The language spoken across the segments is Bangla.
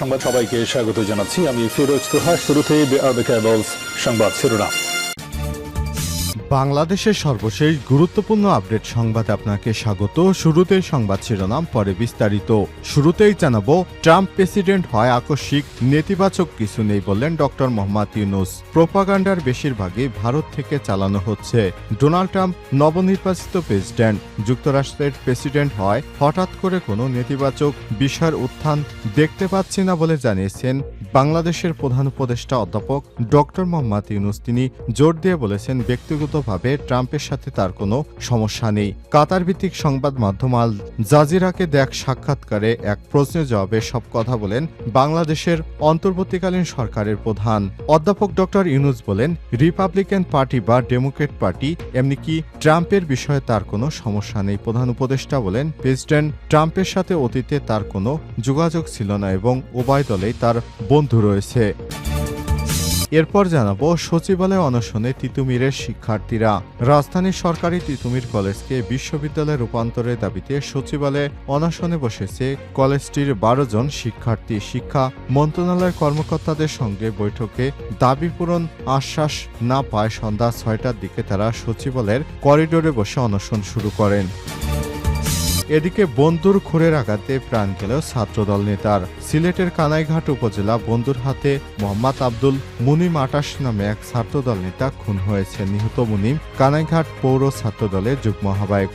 সংবাদ সবাইকে স্বাগত জানাচ্ছি। আমি ফিরোজ তোহা। শুরুতেই সংবাদ শিরোনাম। বাংলাদেশের সর্বশেষ গুরুত্বপূর্ণ আপডেট সংবাদে আপনাকে স্বাগত। শুরুতেই সংবাদ শিরোনাম, পরে বিস্তারিত। শুরুতেই জানাবো, ট্রাম্প প্রেসিডেন্ট হয় আকস্মিক, নেতিবাচক কিছু নেই বললেন ডক্টর মোহাম্মদ ইউনূস। প্রোপাগান্ডার বেশিরভাগই ভারত থেকে চালানো হচ্ছে। ডোনাল্ড ট্রাম্প নবনির্বাচিত প্রেসিডেন্ট। যুক্তরাষ্ট্রের প্রেসিডেন্ট হয় হঠাৎ করে কোনো নেতিবাচক বিষয়ের উত্থান দেখতে পাচ্ছি না বলে জানিয়েছেন বাংলাদেশের প্রধান উপদেষ্টা অধ্যাপক ডক্টর মোহাম্মদ ইউনূস। তিনি জোর দিয়ে বলেছেন, ব্যক্তিগতভাবে ট্রাম্পের সাথে তার কোনো সমস্যা নেই। কাতার ভিত্তিক সংবাদ মাধ্যম আল জাজিরাকে দেখ সাক্ষাৎকারে এক প্রশ্নের জবাবে সব কথা বলেন বাংলাদেশের অন্তর্বর্তীকালীন সরকারের প্রধান অধ্যাপক ডক্টর ইউনূস। বলেন, রিপাবলিকান পার্টি বা ডেমোক্রেট পার্টি এমনকি ট্রাম্পের বিষয়ে তার কোনো সমস্যা নেই। প্রধান উপদেষ্টা বলেন, প্রেসিডেন্ট ট্রাম্পের সাথে অতীতে তার কোনো যোগাযোগ ছিল না এবং উভয় দলেই তার বন্ধু রয়েছে। এরপর জানাবো, সচিবালয় অনশনে তিতুমিরের শিক্ষার্থীরা। রাজধানীর সরকারি তিতুমির কলেজকে বিশ্ববিদ্যালয়ে রূপান্তরের দাবিতে সচিবালয়ে অনশনে বসেছে কলেজটির 12 জন শিক্ষার্থী। শিক্ষা মন্ত্রণালয়ের কর্মকর্তাদের সঙ্গে বৈঠকে দাবি পূরণ আশ্বাস না পায় সন্ধ্যা 6টার দিকে তারা সচিবালয়ের করিডোরে বসে অনশন শুরু করেন। এদিকে বন্দুর খুরের আঘাতে প্রাণ গেল ছাত্রদল নেতার। সিলেটের কানাইঘাট উপজেলা বন্দুরহাটে মোহাম্মদ আব্দুল মুনিম 28 নামে এক ছাত্রদল নেতা খুন হয়েছে। নিহত মুনিম কানাইঘাট পৌর ছাত্রদলের যুগ্ম আহ্বায়ক।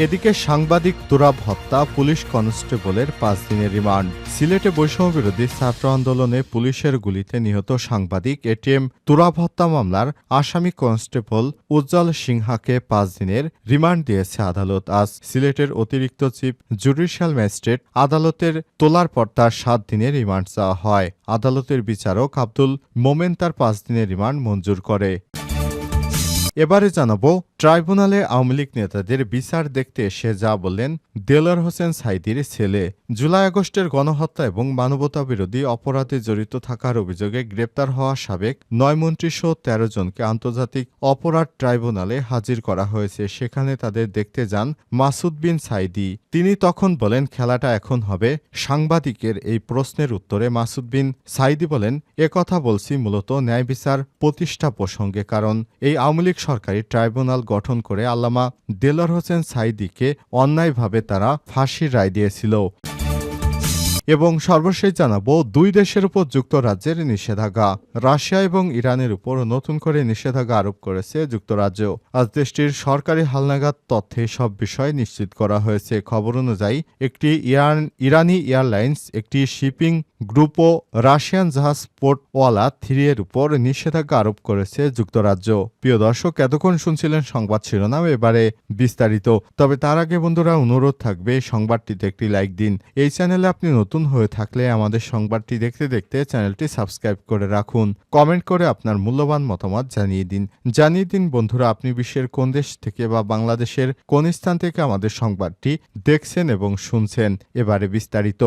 এদিকে সাংবাদিক তুরাব হত্যা, পুলিশ কনস্টেবলের 5 দিনের রিমান্ড। সিলেটে বৈষম্য বিরোধী ছাত্র আন্দোলনে পুলিশের গুলিতে নিহত সাংবাদিক এটিএম তুরাব হত্যা মামলার আসামি কনস্টেবল উজ্জ্বল সিংহাকে 5 দিনের রিমান্ড দিয়েছে আদালত। আজ সিলেটের অতিরিক্ত চিফ জুডিশিয়াল ম্যাজিস্ট্রেট আদালতের তোলার পর তার 7 দিনের রিমান্ড চাওয়া হয়। আদালতের বিচারক আব্দুল মোমেন তার 5 দিনের রিমান্ড মঞ্জুর করে। এবারে জানাবো, ট্রাইব্যুনালে আওয়ামী লীগ নেতাদের বিচার দেখতে এসে যা বললেন দেলোয়ার হোসেন সাঈদীর ছেলে। জুলাই আগস্টের গণহত্যা এবং মানবতাবিরোধী অপরাধে জড়িত থাকার অভিযোগে গ্রেপ্তার হওয়া সাবেক 9 মন্ত্রীসহ 13 জনকে আন্তর্জাতিক অপরাধ ট্রাইব্যুনালে হাজির করা হয়েছে। সেখানে তাদের দেখতে যান মাসুদ বিন সাঈদী। তিনি তখন বলেন, খেলাটা এখন হবে। সাংবাদিকের এই প্রশ্নের উত্তরে মাসুদ বিন সাঈদী বলেন, কথা বলছি মূলত ন্যায় বিচার প্রতিষ্ঠা প্রসঙ্গে, কারণ এই আওয়ামী লীগ সরকারি ট্রাইব্যুনাল গঠন করে আল্লামা দেলোয়ার হোসেন সাঈদীকে অন্যায়ভাবে তারা ফাঁসির রায় দিয়েছিল। এবং সর্বশেষ জানাবো, 2 দেশের উপর যুক্তরাজ্যের নিষেধাজ্ঞা। রাশিয়া এবং ইরানের উপর নতুন করে নিষেধাজ্ঞা আরোপ করেছে যুক্তরাজ্য। আজ দেশটির সরকারি হালনাগাদ তথ্যে সব বিষয় নিশ্চিত করা হয়েছে। খবর অনুযায়ী একটি ইরানি এয়ারলাইন্স, একটি শিপিং গ্রুপ ও রাশিয়ান জাহাজ পোর্টওয়ালা 3 এর উপর নিষেধাজ্ঞা আরোপ করেছে যুক্তরাজ্য। প্রিয় দর্শক, এতক্ষণ শুনছিলেন সংবাদ শিরোনাম, এবারে বিস্তারিত। তবে তার আগে বন্ধুরা, অনুরোধ থাকবে সংবাদটিতে একটি লাইক দিন। এই চ্যানেলে আপনি নতুন হয়ে থাকলে আমাদের সংবাদটি দেখতে দেখতে চ্যানেলটি সাবস্ক্রাইব করে রাখুন। কমেন্ট করে আপনার মূল্যবান মতামত জানিয়ে দিন বন্ধুরা, আপনি বিশ্বের কোন দেশ থেকে বা বাংলাদেশের কোন স্থান থেকে আমাদের সংবাদটি দেখছেন এবং শুনছেন। এবারে বিস্তারিত।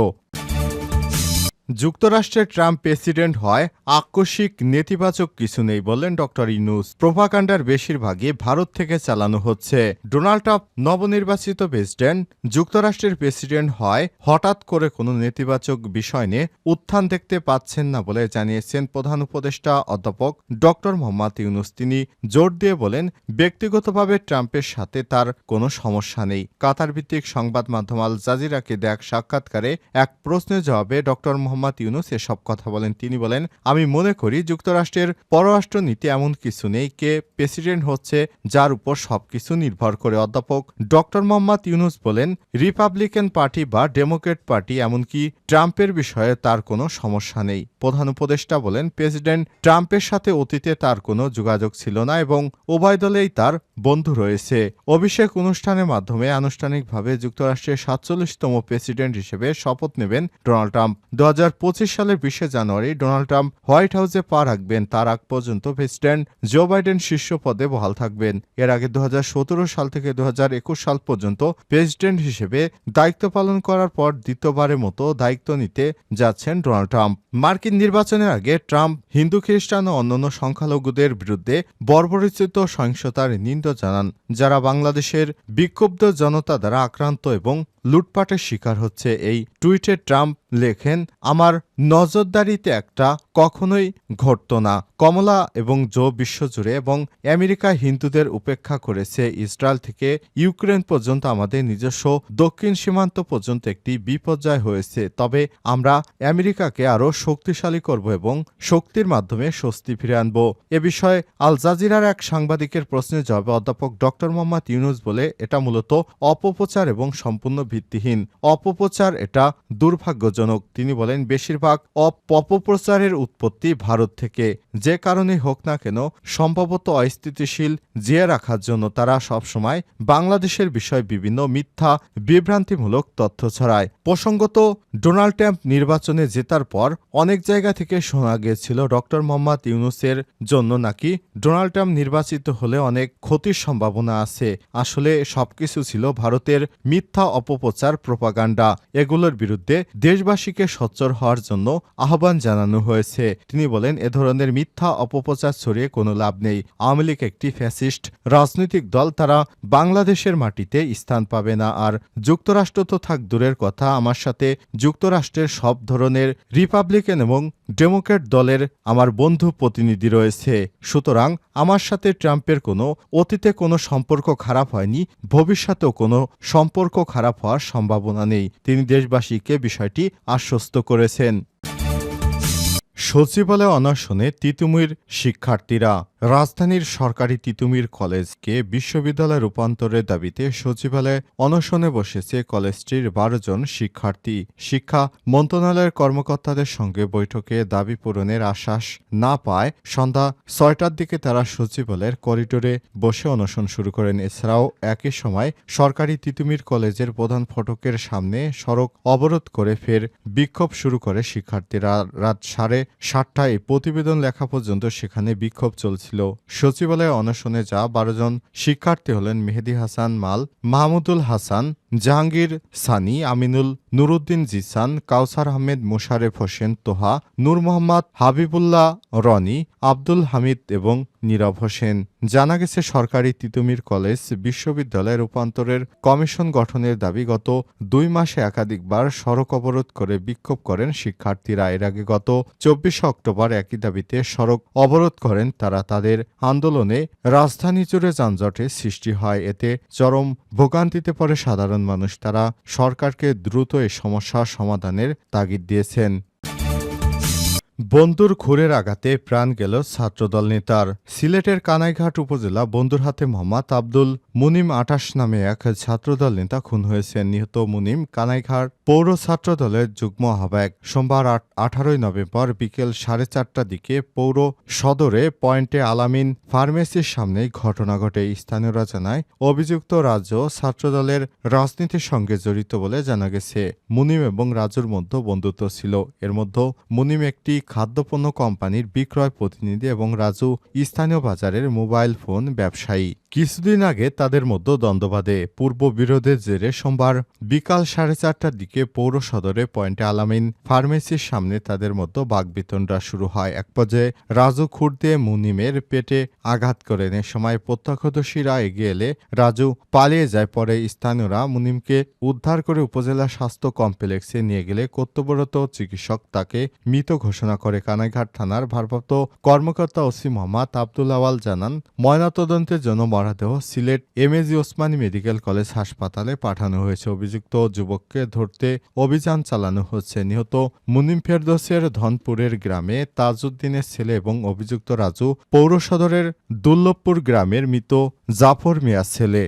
যুক্তরাষ্ট্রের ট্রাম্প প্রেসিডেন্ট হয় আকস্মিক, নেতিবাচক কিছু নেই বললেন ডক্টর ইউনূস। প্রোপাগান্ডার বেশিরভাগই ভারত থেকে চালানো হচ্ছে। ডোনাল্ড ট্রাম্প নবনির্বাচিত প্রেসিডেন্ট। যুক্তরাষ্ট্রের প্রেসিডেন্ট হয় হঠাৎ করে কোনো নেতিবাচক বিষয় নিয়ে উত্থান দেখতে পাচ্ছেন না বলে জানিয়েছেন প্রধান উপদেষ্টা অধ্যাপক ডক্টর মোহাম্মদ ইউনূস। তিনি জোর দিয়ে বলেন, ব্যক্তিগতভাবে ট্রাম্পের সাথে তার কোনো সমস্যা নেই। কাতার ভিত্তিক সংবাদ মাধ্যম আল জাজিরাকে দেখ সাক্ষাৎকারে এক প্রশ্নের জবাবে ডক্টর মোহাম্মদ ইউনূস এসব কথা বলেন। তিনি বলেন, আমি মনে করি যুক্তরাষ্ট্রের পররাষ্ট্র নীতি এমন কিছু নেই, কে প্রেসিডেন্ট হচ্ছে যার উপর সবকিছু নির্ভর করে। অধ্যাপক ডক্টর মোহাম্মদ ইউনূস বলেন, রিপাবলিকান পার্টি বা ডেমোক্রেট পার্টি এমনকি ট্রাম্পের বিষয়ে তার কোনো সমস্যা নেই। প্রধান উপদেষ্টা বলেন, প্রেসিডেন্ট ট্রাম্পের সাথে অতীতে তার কোনো যোগাযোগ ছিল না এবং উভয় দলেই তার বন্ধু রয়েছে। অভিষেক অনুষ্ঠানের মাধ্যমে আনুষ্ঠানিকভাবে যুক্তরাষ্ট্রের 47তম প্রেসিডেন্ট হিসেবে শপথ নেবেন ডোনাল্ড ট্রাম্প। 2025 সালের 20 জানুয়ারি ডোনাল্ড ট্রাম্প হোয়াইট হাউসে পা রাখবেন। তার আগ পর্যন্ত প্রেসিডেন্ট জো বাইডেন শীর্ষ পদে বহাল থাকবেন। এর আগে 2017 সাল থেকে 2021 সাল পর্যন্ত প্রেসিডেন্ট হিসেবে দায়িত্ব পালন করার পর দ্বিতীয়বারের মতো দায়িত্ব নিতে যাচ্ছেন ডোনাল্ড ট্রাম্প। মার্কিন নির্বাচনের আগে ট্রাম্প হিন্দু, খ্রিস্টান ও অন্যান্য সংখ্যালঘুদের বিরুদ্ধে বর্বরোচিত সহিংসতার নিন্দা জানান, যারা বাংলাদেশের বিক্ষুব্ধ জনতা দ্বারা আক্রান্ত এবং লুটপাটের শিকার হচ্ছে। এই টুইটে ট্রাম্প লেখেন, আমার নজরদারিতে একটা কখনোই ঘটত না। কমলা এবং জো বিশ্বজুড়ে এবং আমেরিকা হিন্দুদের উপেক্ষা করেছে। ইসরায়েল থেকে ইউক্রেন পর্যন্ত আমাদের নিজস্ব দক্ষিণ সীমান্ত পর্যন্ত একটি বিপর্যয় হয়েছে। তবে আমরা আমেরিকাকে আরও শক্তিশালী করব এবং শক্তির মাধ্যমে স্বস্তি ফিরে আনব। এ বিষয়ে আল জাজিরার এক সাংবাদিকের প্রশ্নের জবাবে অধ্যাপক ডক্টর মোহাম্মদ ইউনুস বলে, এটা মূলত অপপ্রচার এবং সম্পূর্ণ ভিত্তিহীন অপপ্রচার, এটা দুর্ভাগ্যজনক। তিনি বলেন, বেশিরভাগ অপপ্রচারের উৎপত্তি ভারত থেকে। যে কারণেই হোক না কেন, সম্ভবত অস্থিতিশীল জিয়ে রাখার জন্য তারা সবসময় বাংলাদেশের বিষয়ে বিভিন্ন মিথ্যা বিভ্রান্তিমূলক তথ্য ছড়ায়। প্রসঙ্গত, ডোনাল্ড ট্রাম্প নির্বাচনে জেতার পর অনেক জায়গা থেকে শোনা গিয়েছিল ডক্টর মোহাম্মদ ইউনুসের জন্য নাকি ডোনাল্ড ট্রাম্প নির্বাচিত হলে অনেক ক্ষতির সম্ভাবনা আছে। আসলে সবকিছু ছিল ভারতের মিথ্যা অপপ্রচার, প্রোপাগান্ডা। এগুলোর বিরুদ্ধে দেশবাসীকে সোচ্চার হওয়ার জন্য আহ্বান জানানো হয়েছে। তিনি বলেন, এ ধরনের মিথ্যা অপপ্রচার ছড়িয়ে কোনো লাভ নেই। আওয়ামী লীগ একটি ফ্যাসিস্ট রাজনৈতিক দল, তারা বাংলাদেশের মাটিতে স্থান পাবে না। আর যুক্তরাষ্ট্র তো থাক দূরের কথা, আমার সাথে যুক্তরাষ্ট্রের সব ধরনের রিপাবলিকান এবং ডেমোক্র্যাট দলের আমার বন্ধু প্রতিনিধি রয়েছে। সুতরাং আমার সাথে ট্রাম্পের অতীতে কোনো সম্পর্ক খারাপ হয়নি, ভবিষ্যতেও কোনো সম্পর্ক খারাপ হওয়ার সম্ভাবনা নেই। তিনি দেশবাসীকে বিষয়টি আশ্বস্ত করেছেন। সচিবালয় অনশনে তিতুমির শিক্ষার্থীরা। রাজধানীর সরকারি তিতুমির কলেজকে বিশ্ববিদ্যালয়ে রূপান্তরের দাবিতে সচিবালয়ে অনশনে বসেছে কলেজটির ১২ জন শিক্ষার্থী। শিক্ষা মন্ত্রণালয়ের কর্মকর্তাদের সঙ্গে বৈঠকে দাবি পূরণের আশ্বাস না পায় সন্ধ্যা ৬টার দিকে তারা সচিবালয়ের করিডোরে বসে অনশন শুরু করেন। এছাড়াও একই সময় সরকারি তিতুমির কলেজের প্রধান ফটকের সামনে সড়ক অবরোধ করে ফের বিক্ষোভ শুরু করে শিক্ষার্থীরা। রাত ৭:৩০টায় প্রতিবেদন লেখা পর্যন্ত সেখানে বিক্ষোভ চলছে। সচিবালয়ে অনশনে যা ১২ জন শিক্ষার্থী হলেন মেহেদী হাসান মাল, মাহমুদুল হাসান, জাহাঙ্গীর সানি, আমিনুল, নুরুদ্দিন জিসান, কাউসার আহমেদ, মোশারেফ হোসেন তোহা, নূর মোহাম্মদ, হাবিবুল্লাহ রনি, আব্দুল হামিদ এবং নীরব হোসেন। জানা গেছে, সরকারি তিতুমির কলেজ বিশ্ববিদ্যালয়ে রূপান্তরের কমিশন গঠনের দাবি গত ২ মাসে একাধিকবার সড়ক অবরোধ করে বিক্ষোভ করেন শিক্ষার্থীরা। এর আগে গত ২৪ অক্টোবর একই দাবিতে সড়ক অবরোধ করেন তারা। তাদের আন্দোলনে রাজধানী জুড়ে যানজটের সৃষ্টি হয়। এতে চরম ভোগান্তিতে পড়ে সাধারণ মানুষ। তারা সরকারকে দ্রুত এই সমস্যার সমাধানের তাগিদ দিয়েছেন। বন্দুর খুরের আঘাতে প্রাণ গেল ছাত্রদল নেতার। সিলেটের কানাইঘাট উপজেলা বন্দুরহাটে মোহাম্মদ আব্দুল মুনিম ২৮ নামে এক ছাত্রদল নেতা খুন হয়েছেন। নিহত মুনিম কানাইঘাট পৌর ছাত্রদলের যুগ্ম আহ্বায়ক। সোমবার ১৮ নভেম্বর বিকেল ৪:৩০টার দিকে পৌর সদরে পয়েন্টে আলামিন ফার্মেসির সামনেই ঘটনা ঘটে। স্থানীয়রা জানায়, অভিযুক্ত রাজু ছাত্রদলের রাজনীতির সঙ্গে জড়িত বলে জানা গেছে। মুনিম এবং রাজুর মধ্যে বন্ধুত্ব ছিল। এর মধ্যে মুনিম একটি খাদ্যপণ্য কোম্পানির বিক্রয় প্রতিনিধি এবং রাজু স্থানীয় বাজারের মোবাইল ফোন ব্যবসায়ী। কিছুদিন আগে তাদের মধ্যে দ্বন্দ্ব বাধে। পূর্ব বিরোধের জেরে সোমবার বিকাল ৪:৩০টার দিকে পৌর সদরে পয়েন্টে আলামিন ফার্মেসির সামনে তাদের মধ্যে বাকবিতণ্ডা শুরু হয়। এক পর্যায়ে রাজু খুঁড় দিয়ে মুনিমের পেটে আঘাত করেন। এ সময় প্রত্যক্ষদর্শীরা এগিয়ে এলে রাজু পালিয়ে যায়। পরে স্থানীয়রা মুনিমকে উদ্ধার করে উপজেলা স্বাস্থ্য কমপ্লেক্সে নিয়ে গেলে কর্তব্যরত চিকিৎসক তাকে মৃত ঘোষণা করে। কানাইঘাট থানার ভারপ্রাপ্ত কর্মকর্তা ওসি মোহাম্মদ আব্দুল আওয়াল জানান, ময়নাতদন্তের জন্য মরদেহ Sylhet MAG Osmani medical college হাসপাতালে পাঠানো হয়েছে। অভিযুক্ত যুবককে ধরতে অভিযান চালানো হচ্ছে। নিহত মুনিম ফেরদৌসের ধনপুরের গ্রামে তাজউদ্দিনের ছেলে এবং অভিযুক্ত রাজু পৌর সদরের দুর্লভপুর গ্রামের মৃত জাফর মিয়ার ছেলে।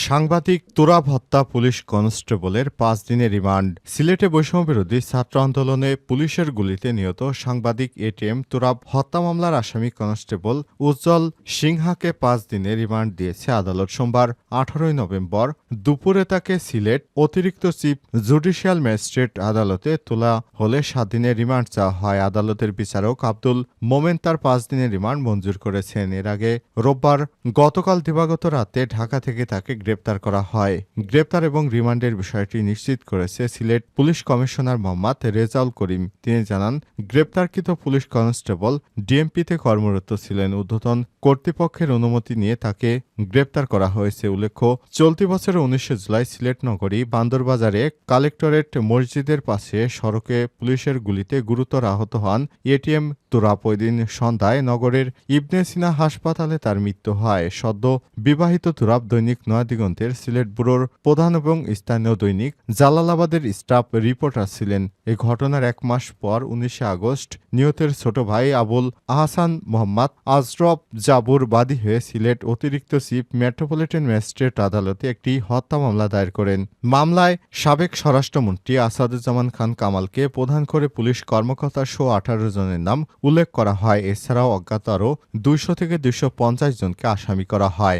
সাংবাদিক তুরাব হত্যা পুলিশ কনস্টেবলের ৫ দিনের রিমান্ড। সিলেটে বৈষম্যবিরোধী ছাত্র আন্দোলনে পুলিশের গুলিতে নিহত সাংবাদিক এটিএম তুরাব হত্যা মামলার আসামি কনস্টেবল উজ্জ্বল সিংহাকে ৫ দিনের রিমান্ড দিয়েছে আদালত। সোমবার ১৮ নভেম্বর দুপুরে তাকে সিলেট অতিরিক্ত চিফ জুডিশিয়াল ম্যাজিস্ট্রেট আদালতে তোলা হলে ৭ দিনের রিমান্ড চাওয়া হয়। আদালতের বিচারক আব্দুল মোমেন তার ৫ দিনের রিমান্ড মঞ্জুর করেছেন। এর আগে রোববার গতকাল দিবাগত রাতে ঢাকা থেকে তাকে গ্রেপ্তার করা হয়। গ্রেপ্তার এবং রিমান্ডের বিষয়টি নিশ্চিত করেছে সিলেট পুলিশ কমিশনার মোহাম্মদ রেজাউল করিম। তিনি জানান, গ্রেপ্তারকৃত পুলিশ কনস্টেবল ডিএমপিতে কর্মরত ছিলেন। ঊর্ধ্বতন কর্তৃপক্ষের অনুমতি নিয়ে তাকে গ্রেপ্তার করা হয়েছে। উল্লেখ্য, চলতি বছরের 19 জুলাই সিলেট নগরী বান্দরবাজারে কালেক্টরেট মসজিদের পাশে সড়কে পুলিশের গুলিতে গুরুতর আহত হন এটিএম তুরাব। ওই দিন সন্ধ্যায় নগরের ইবনে সিনা হাসপাতালে তার মৃত্যু হয়। সদ্য বিবাহিত তুরাব দৈনিক নয়াদিগন্তের সিলেট ব্যুরোর প্রধান এবং স্থানীয় দৈনিক জালালাবাদের স্টাফ রিপোর্টার ছিলেন। এ ঘটনার 1 মাস পর 19 আগস্ট নিহতের ছোট ভাই আবুল আহসান মোহাম্মদ আজরফ জাবুর বাদী হয়ে সিলেট অতিরিক্ত চিফ মেট্রোপলিটন ম্যাজিস্ট্রেট আদালতে একটি হত্যা মামলা দায়ের করেন। মামলায় সাবেক স্বরাষ্ট্রমন্ত্রী আসাদুজ্জামান খান কামালকে প্রধান করে পুলিশ কর্মকর্তা সহ 18 জনের নাম উল্লেখ করা হয়। এছাড়াও অজ্ঞাত আরও 200 থেকে 250 জনকে আসামি করা হয়।